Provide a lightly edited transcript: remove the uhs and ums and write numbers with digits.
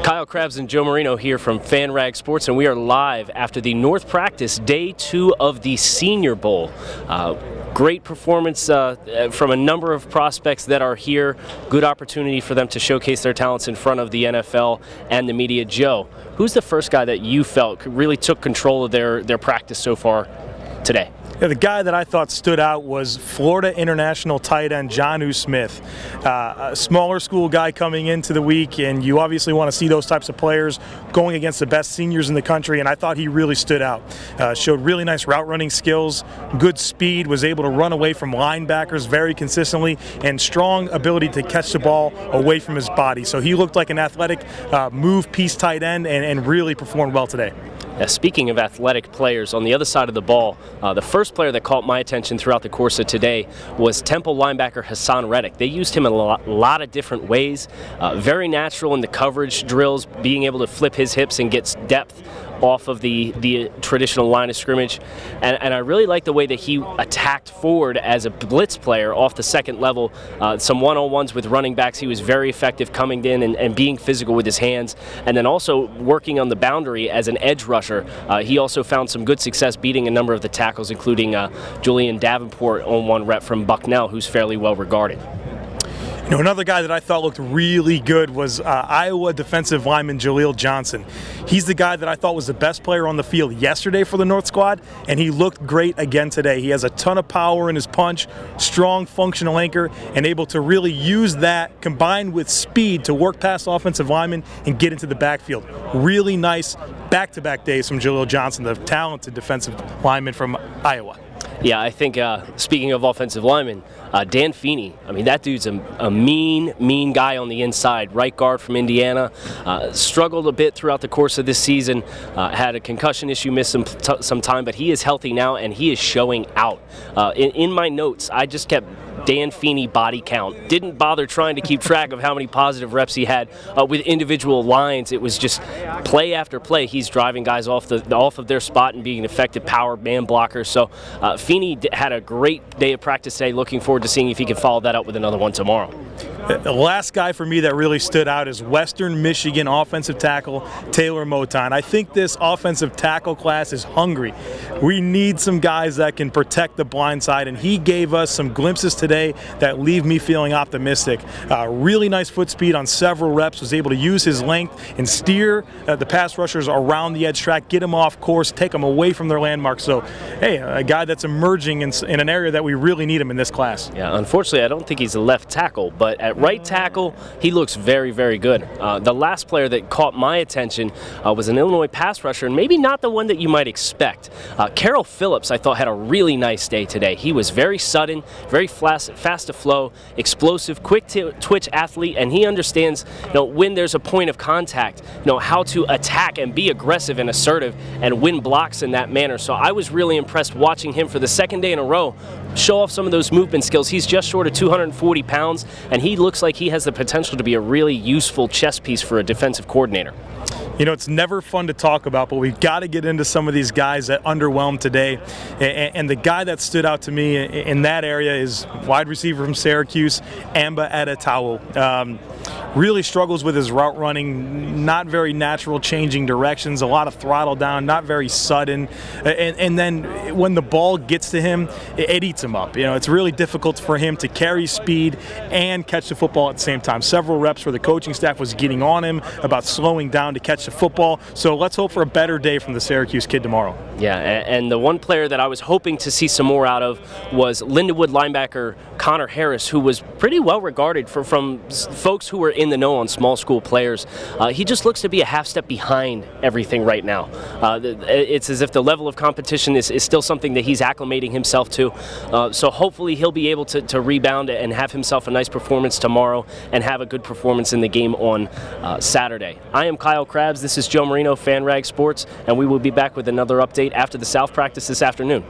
Kyle Crabbs and Joe Marino here from FanRag Sports, and we are live after the North Practice Day 2 of the Senior Bowl. Great performance from a number of prospects that are here. Good opportunity for them to showcase their talents in front of the NFL and the media. Joe, who's the first guy that you felt really took control of their practice so far today? Yeah, the guy that I thought stood out was Florida International tight end Jonnu Smith. A smaller school guy coming into the week, and you obviously want to see those types of players going against the best seniors in the country, and I thought he really stood out. Showed really nice route running skills, good speed, was able to run away from linebackers very consistently, and strong ability to catch the ball away from his body. So he looked like an athletic move piece tight end and really performed well today. Speaking of athletic players, on the other side of the ball, the first player that caught my attention throughout the course of today was Temple linebacker Hassan Reddick. They used him in a lot of different ways. Very natural in the coverage drills, being able to flip his hips and get depth off of the traditional line of scrimmage. And I really like the way that he attacked forward as a blitz player off the second level. Some one-on-ones with running backs. He was very effective coming in and being physical with his hands. And then also working on the boundary as an edge rusher. He also found some good success beating a number of the tackles, including Julian Davenport on one rep from Bucknell, who's fairly well regarded. You know, another guy that I thought looked really good was Iowa defensive lineman Jaleel Johnson. He's the guy that I thought was the best player on the field yesterday for the North squad, and he looked great again today. He has a ton of power in his punch, strong functional anchor, and able to really use that combined with speed to work past offensive linemen and get into the backfield. Really nice back-to-back days from Jaleel Johnson, the talented defensive lineman from Iowa. Yeah, I think speaking of offensive linemen, Dan Feeney, I mean, that dude's a mean guy on the inside, right guard from Indiana. Struggled a bit throughout the course of this season, had a concussion issue, missed some time, but he is healthy now and he is showing out. In my notes, I just kept Dan Feeney body count. Didn't bother trying to keep track of how many positive reps he had with individual lines. It was just play after play. He's driving guys off of their spot and being an effective power man blocker. So Feeney had a great day of practice today. Looking forward to seeing if he can follow that up with another one tomorrow. The last guy for me that really stood out is Western Michigan offensive tackle Taylor Moton. I think this offensive tackle class is hungry. We need some guys that can protect the blind side, and he gave us some glimpses today that leave me feeling optimistic. Really nice foot speed on several reps, was able to use his length and steer the pass rushers around the edge track, get them off course, take them away from their landmarks. So, hey, a guy that's emerging in an area that we really need him in this class. Yeah, unfortunately, I don't think he's a left tackle, but at right tackle, he looks very, very good. The last player that caught my attention was an Illinois pass rusher, and maybe not the one that you might expect. Carroll Phillips, I thought, had a really nice day today. He was very sudden, very fast to flow, explosive, quick twitch athlete, and he understands, when there's a point of contact, how to attack and be aggressive and assertive and win blocks in that manner. So I was really impressed watching him for the second day in a row show off some of those movement skills. He's just short of 240 pounds, and he looks like he has the potential to be a really useful chess piece for a defensive coordinator. You know, it's never fun to talk about, but we've got to get into some of these guys that underwhelmed today. And the guy that stood out to me in that area is wide receiver from Syracuse, Amba Adetawo. Really struggles with his route running, not very natural, changing directions, a lot of throttle down, not very sudden. And then when the ball gets to him, it eats him up. It's really difficult for him to carry speed and catch the football at the same time. Several reps where the coaching staff was getting on him about slowing down to catch the football. So let's hope for a better day from the Syracuse kid tomorrow. Yeah, and the one player that I was hoping to see some more out of was Lindenwood linebacker Connor Harris, who was pretty well regarded from folks who were in the know on small school players. He just looks to be a half step behind everything right now. It's as if the level of competition is still something that he's acclimating himself to. So hopefully he'll be able to rebound and have himself a nice performance tomorrow and have a good performance in the game on Saturday. I am Kyle Crabbs. This is Joe Marino, FanRag Sports, and we will be back with another update after the South practice this afternoon.